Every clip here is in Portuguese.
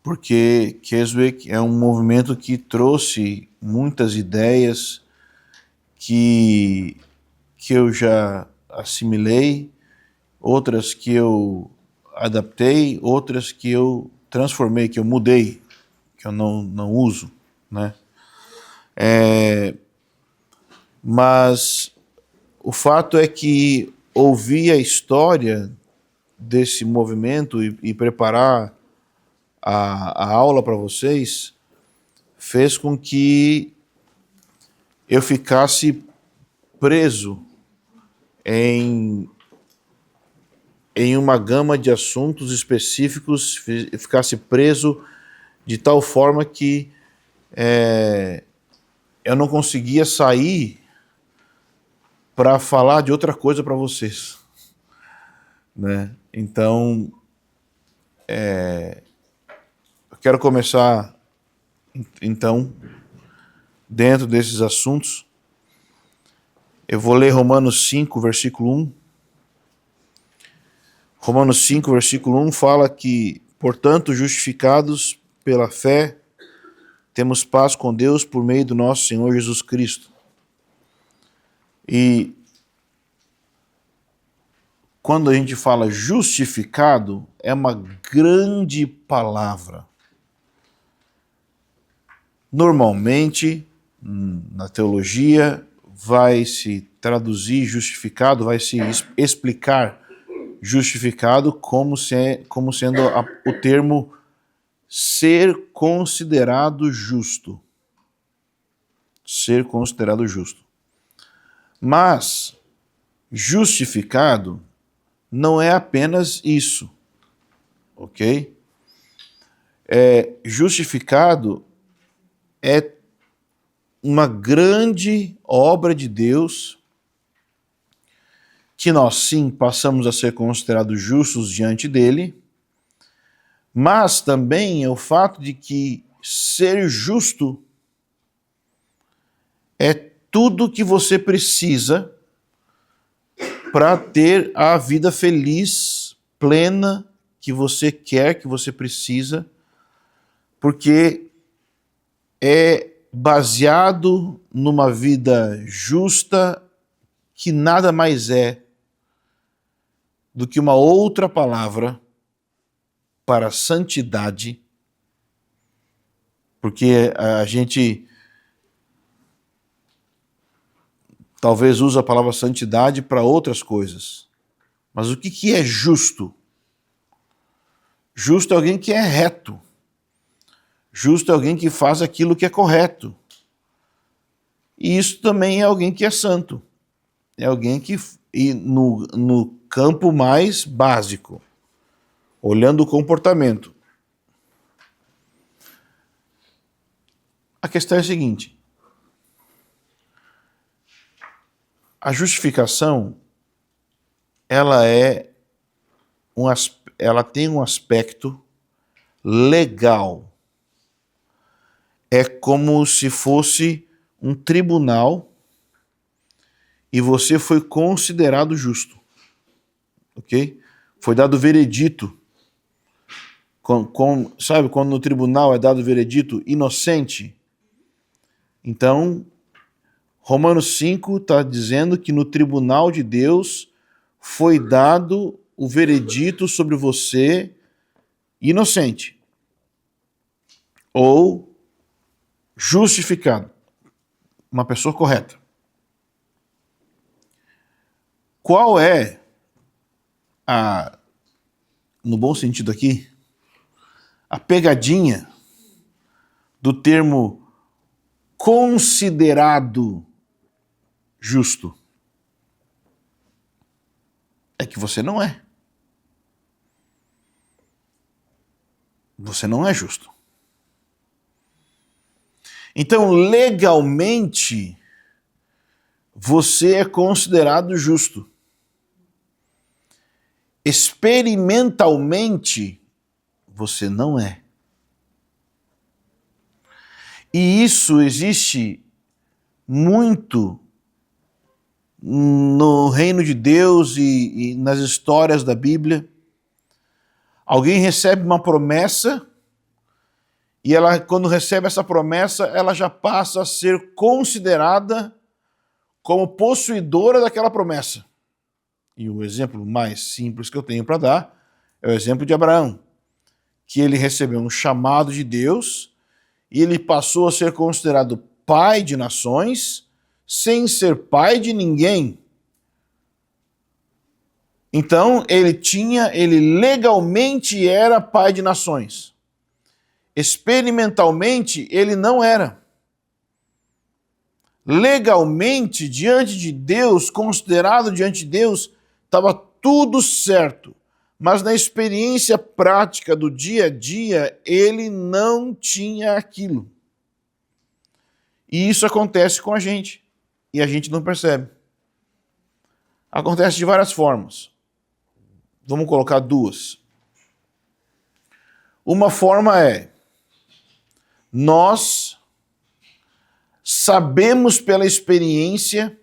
porque Keswick é um movimento que trouxe muitas ideias que eu já assimilei, outras que eu adaptei, outras que eu transformei, que eu mudei, que eu não uso, né? Mas o fato é que ouvir a história desse movimento e preparar a aula para vocês fez com que eu ficasse preso em uma gama de assuntos específicos, ficasse preso de tal forma que eu não conseguia sair para falar de outra coisa para vocês, né? Então, eu quero começar, então, dentro desses assuntos. Eu vou ler Romanos 5, versículo 1. Romanos 5, versículo 1 fala que, portanto, justificados pela fé, temos paz com Deus por meio do nosso Senhor Jesus Cristo. E quando a gente fala justificado, é uma grande palavra. Normalmente, na teologia, vai se traduzir justificado, vai se explicar justificado como sendo o termo ser considerado justo. Ser considerado justo. Mas justificado não é apenas isso, ok? Justificado é uma grande obra de Deus que nós sim passamos a ser considerados justos diante dele, mas também é o fato de que ser justo é tudo que você precisa para ter a vida feliz, plena, que você quer, que você precisa, porque é baseado numa vida justa que nada mais é do que uma outra palavra para santidade, porque a gente talvez usa a palavra santidade para outras coisas. Mas o que é justo? Justo é alguém que é reto. Justo é alguém que faz aquilo que é correto. E isso também é alguém que é santo. É alguém que, no campo mais básico, olhando o comportamento. A questão é a seguinte: a justificação, ela tem um aspecto legal. É como se fosse um tribunal e você foi considerado justo, ok? Foi dado veredito. Sabe quando no tribunal é dado veredito inocente? Então, Romanos 5 está dizendo que no tribunal de Deus foi dado o veredito sobre você inocente ou justificado, uma pessoa correta. Qual é no bom sentido aqui, a pegadinha do termo considerado justo? É que você não é. Você não é justo. Então, legalmente, você é considerado justo. Experimentalmente, você não é. E isso existe muito no reino de Deus e nas histórias da Bíblia. Alguém recebe uma promessa e ela, quando recebe essa promessa, ela já passa a ser considerada como possuidora daquela promessa. E o exemplo mais simples que eu tenho para dar é o exemplo de Abraão, que ele recebeu um chamado de Deus e ele passou a ser considerado pai de nações sem ser pai de ninguém. Então, ele legalmente era pai de nações. Experimentalmente, ele não era. Legalmente, diante de Deus, considerado diante de Deus, estava tudo certo. Mas na experiência prática do dia a dia, ele não tinha aquilo. E isso acontece com a gente. E a gente não percebe. Acontece de várias formas. Vamos colocar duas. Uma forma é: nós sabemos pela experiência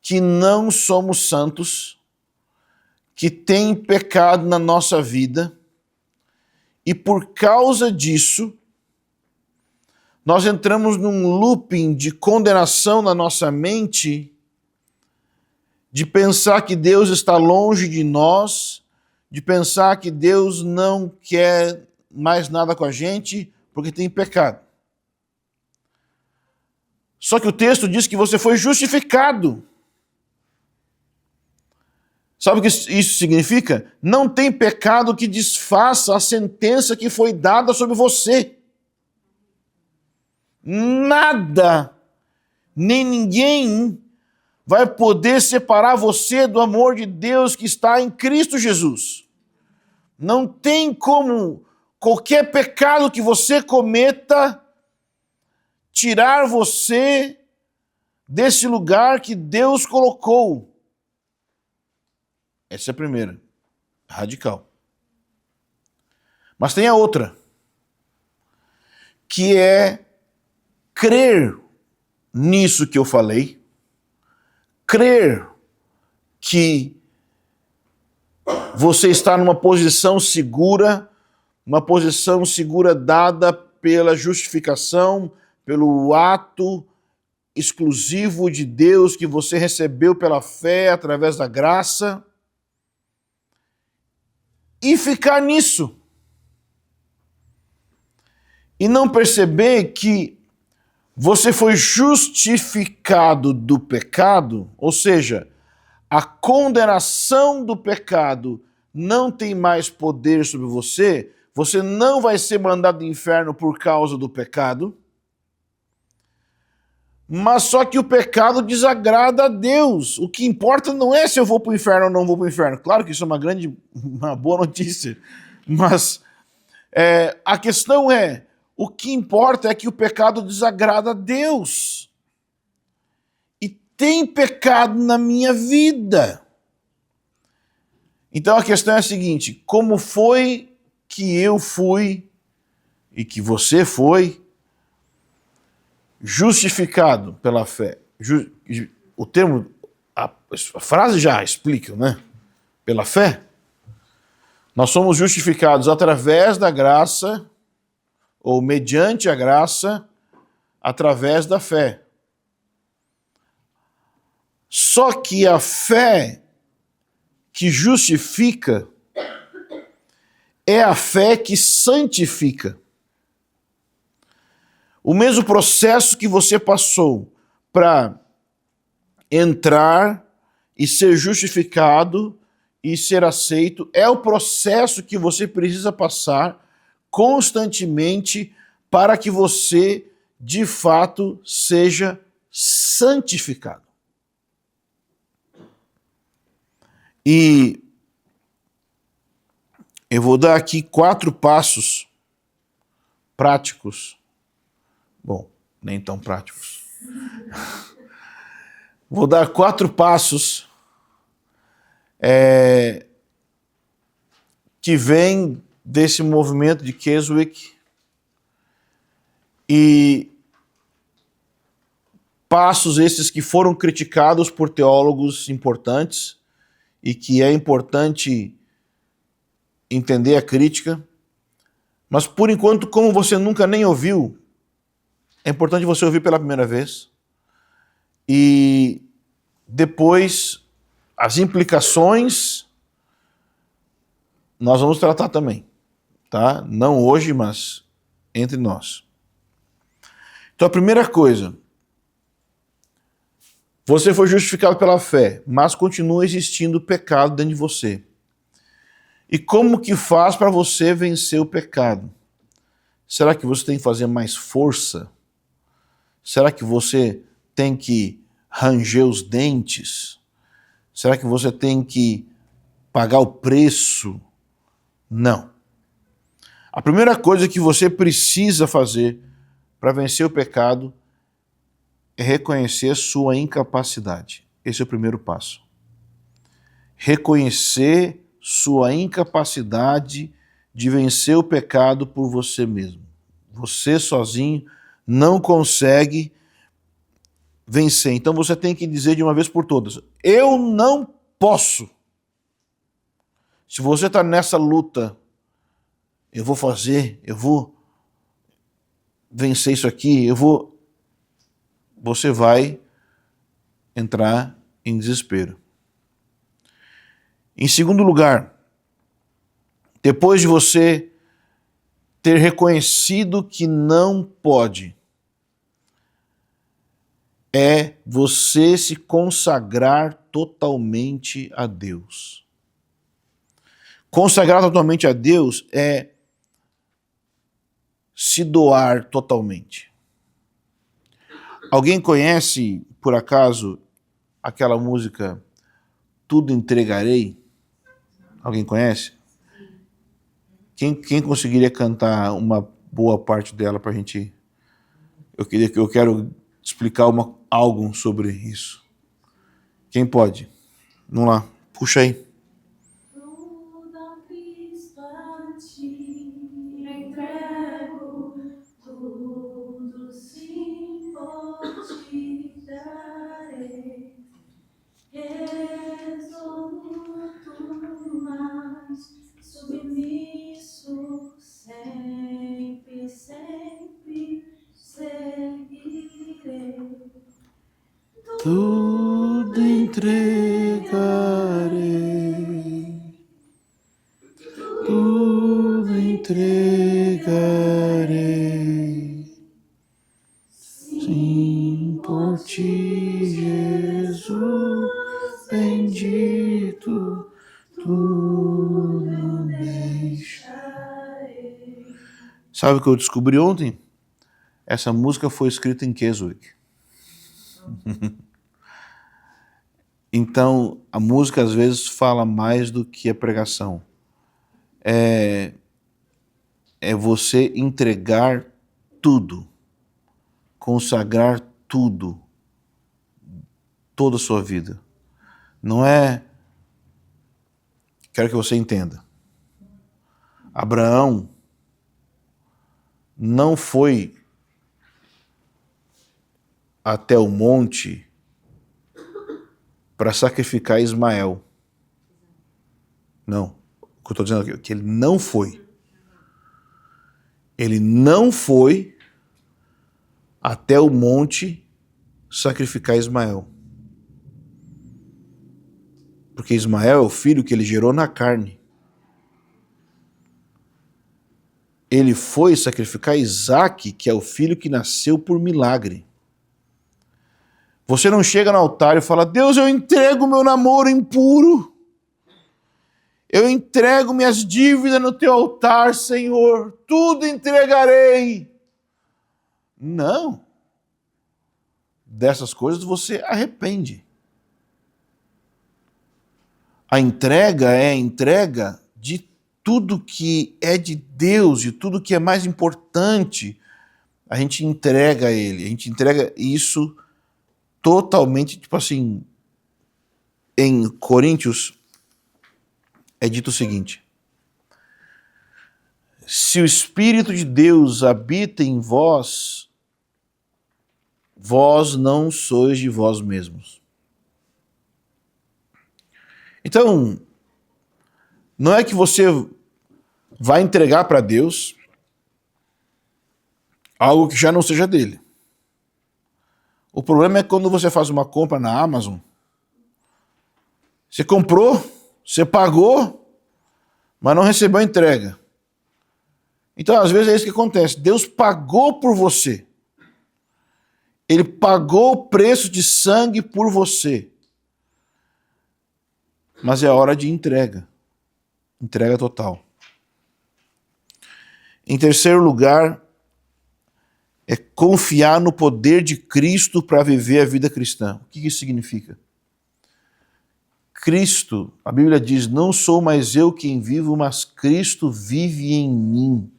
que não somos santos, que tem pecado na nossa vida, e por causa disso, nós entramos num looping de condenação na nossa mente, de pensar que Deus está longe de nós, de pensar que Deus não quer mais nada com a gente, porque tem pecado. Só que o texto diz que você foi justificado. Sabe o que isso significa? Não tem pecado que desfaça a sentença que foi dada sobre você. Nada, nem ninguém vai poder separar você do amor de Deus que está em Cristo Jesus. Não tem como qualquer pecado que você cometa tirar você desse lugar que Deus colocou. Essa é a primeira, radical. Mas tem a outra, que é crer nisso que eu falei, crer que você está numa posição segura dada pela justificação, pelo ato exclusivo de Deus que você recebeu pela fé através da graça, e ficar nisso. E não perceber que você foi justificado do pecado, ou seja, a condenação do pecado não tem mais poder sobre você, você não vai ser mandado ao inferno por causa do pecado, mas só que o pecado desagrada a Deus. O que importa não é se eu vou para o inferno ou não vou para o inferno. Claro que isso é uma boa notícia, mas a questão é, o que importa é que o pecado desagrada a Deus. E tem pecado na minha vida. Então a questão é a seguinte: como foi que eu fui e que você foi justificado pela fé? O termo, a frase já explica, né? Pela fé. Nós somos justificados através da graça, ou mediante a graça, através da fé. Só que a fé que justifica é a fé que santifica. O mesmo processo que você passou para entrar e ser justificado e ser aceito é o processo que você precisa passar constantemente para que você, de fato, seja santificado. E eu vou dar aqui 4 passos práticos. Bom, nem tão práticos. Vou dar 4 passos que vêm desse movimento de Keswick, e passos esses que foram criticados por teólogos importantes e que é importante entender a crítica, Mas por enquanto, como você nunca nem ouviu, é importante você ouvir pela primeira vez. E depois, as implicações, nós vamos tratar também, tá? Não hoje, mas entre nós. Então a primeira coisa, você foi justificado pela fé, mas continua existindo pecado dentro de você. E como que faz para você vencer o pecado? Será que você tem que fazer mais força? Será que você tem que ranger os dentes? Será que você tem que pagar o preço? Não. A primeira coisa que você precisa fazer para vencer o pecado é reconhecer sua incapacidade. Esse é o primeiro passo. Reconhecer sua incapacidade de vencer o pecado por você mesmo. Você sozinho não consegue vencer. Então você tem que dizer de uma vez por todas: eu não posso. Se você está nessa luta, eu vou fazer, eu vou vencer isso aqui, você vai entrar em desespero. Em segundo lugar, depois de você ter reconhecido que não pode, é você se consagrar totalmente a Deus. Consagrar totalmente a Deus é se doar totalmente. Alguém conhece, por acaso, aquela música Tudo Entregarei? Alguém conhece? Quem conseguiria cantar uma boa parte dela para a gente? Eu quero explicar algo sobre isso. Quem pode? Vamos lá, puxa aí. Submisso, sempre, sempre seguirei. Tudo entregarei, tudo entregarei, sim, por ti, Jesus bendito, tudo deixarei. Sabe o que eu descobri ontem? Essa música foi escrita em Keswick. Então, a música às vezes fala mais do que a pregação. É você entregar tudo, consagrar tudo, toda a sua vida. Não é... Quero que você entenda. Abraão não foi até o monte para sacrificar Ismael. Não. O que eu estou dizendo aqui é que ele não foi. Ele não foi até o monte sacrificar Ismael. Porque Ismael é o filho que ele gerou na carne. Ele foi sacrificar Isaque, que é o filho que nasceu por milagre. Você não chega no altar e fala: Deus, eu entrego meu namoro impuro. Eu entrego minhas dívidas no teu altar, Senhor. Tudo entregarei. Não. Dessas coisas você arrepende. A entrega é a entrega de tudo que é de Deus, de tudo que é mais importante. A gente entrega a Ele. A gente entrega isso totalmente, tipo assim, em Coríntios é dito o seguinte: se o Espírito de Deus habita em vós, vós não sois de vós mesmos. Então, não é que você vai entregar para Deus algo que já não seja dele. O problema é quando você faz uma compra na Amazon, você comprou, você pagou, mas não recebeu a entrega. Então, às vezes é isso que acontece. Deus pagou por você. Ele pagou o preço de sangue por você. Mas é hora de entrega. Entrega total. Em terceiro lugar, é confiar no poder de Cristo para viver a vida cristã. O que isso significa? Cristo, a Bíblia diz, não sou mais eu quem vivo, mas Cristo vive em mim.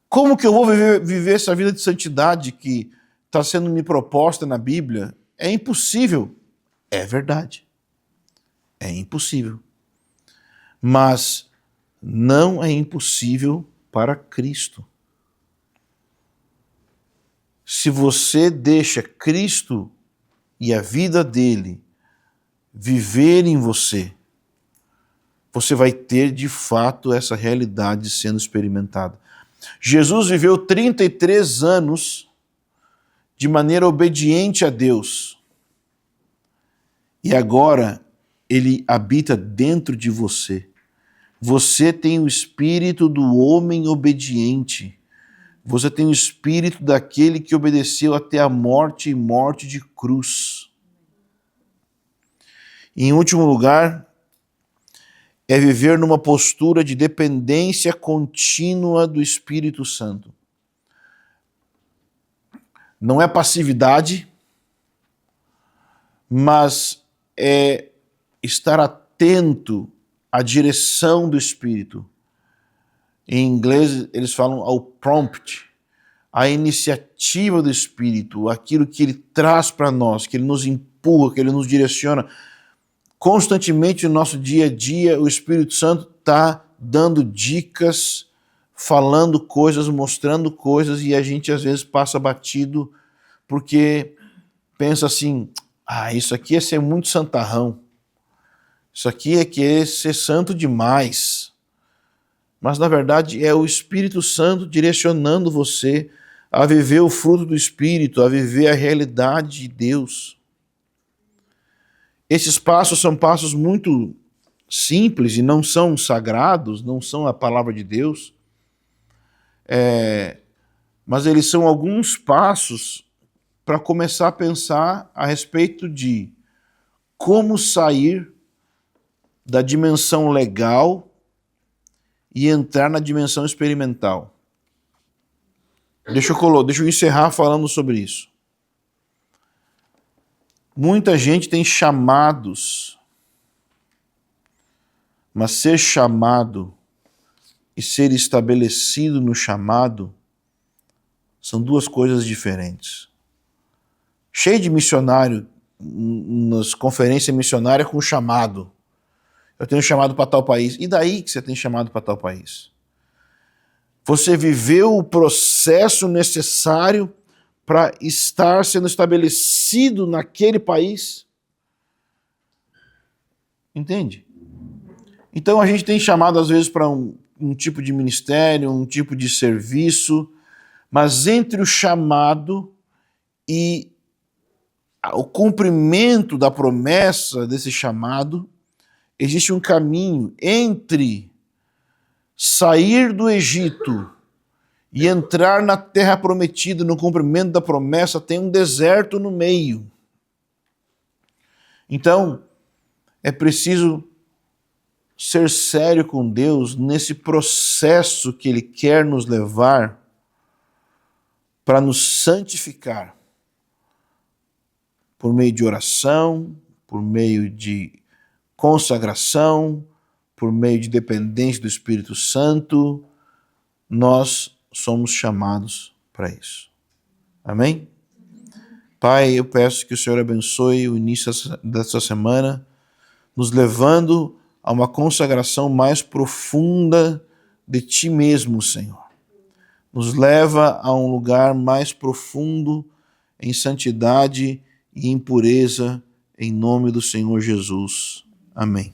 Como que eu vou viver essa vida de santidade que está sendo me proposta na Bíblia? É impossível. É verdade. É impossível. Mas não é impossível para Cristo. Se você deixa Cristo e a vida dele viver em você, você vai ter de fato essa realidade sendo experimentada. Jesus viveu 33 anos de maneira obediente a Deus. E agora ele habita dentro de você. Você tem o espírito do homem obediente. Você tem o espírito daquele que obedeceu até a morte e morte de cruz. E, em último lugar, é viver numa postura de dependência contínua do Espírito Santo. Não é passividade, mas é estar atento à direção do Espírito. Em inglês, eles falam ao prompt, a iniciativa do Espírito, aquilo que ele traz para nós, que ele nos empurra, que ele nos direciona. Constantemente no nosso dia a dia, o Espírito Santo está dando dicas, falando coisas, mostrando coisas, e a gente às vezes passa batido porque pensa assim, isso aqui é ser muito santarrão, isso aqui é querer ser santo demais. Mas na verdade é o Espírito Santo direcionando você a viver o fruto do Espírito, a viver a realidade de Deus. Esses passos são passos muito simples e não são sagrados, não são a palavra de Deus, mas eles são alguns passos para começar a pensar a respeito de como sair da dimensão legal e entrar na dimensão experimental. Deixa eu encerrar falando sobre isso. Muita gente tem chamados, mas ser chamado e ser estabelecido no chamado são duas coisas diferentes. Cheio de missionário nas conferências missionárias com chamado. Eu tenho chamado para tal país. E daí que você tem chamado para tal país? Você viveu o processo necessário para estar sendo estabelecido naquele país? Entende? Então a gente tem chamado às vezes para um tipo de ministério, um tipo de serviço, mas entre o chamado e o cumprimento da promessa desse chamado, existe um caminho entre sair do Egito e entrar na terra prometida, no cumprimento da promessa, tem um deserto no meio. Então, é preciso ser sério com Deus nesse processo que Ele quer nos levar para nos santificar por meio de oração, por meio de consagração, por meio de dependência do Espírito Santo. Nós somos chamados para isso. Amém? Pai, eu peço que o Senhor abençoe o início dessa semana, nos levando a uma consagração mais profunda de Ti mesmo, Senhor. Nos leva a um lugar mais profundo em santidade e em pureza, em nome do Senhor Jesus. Amém.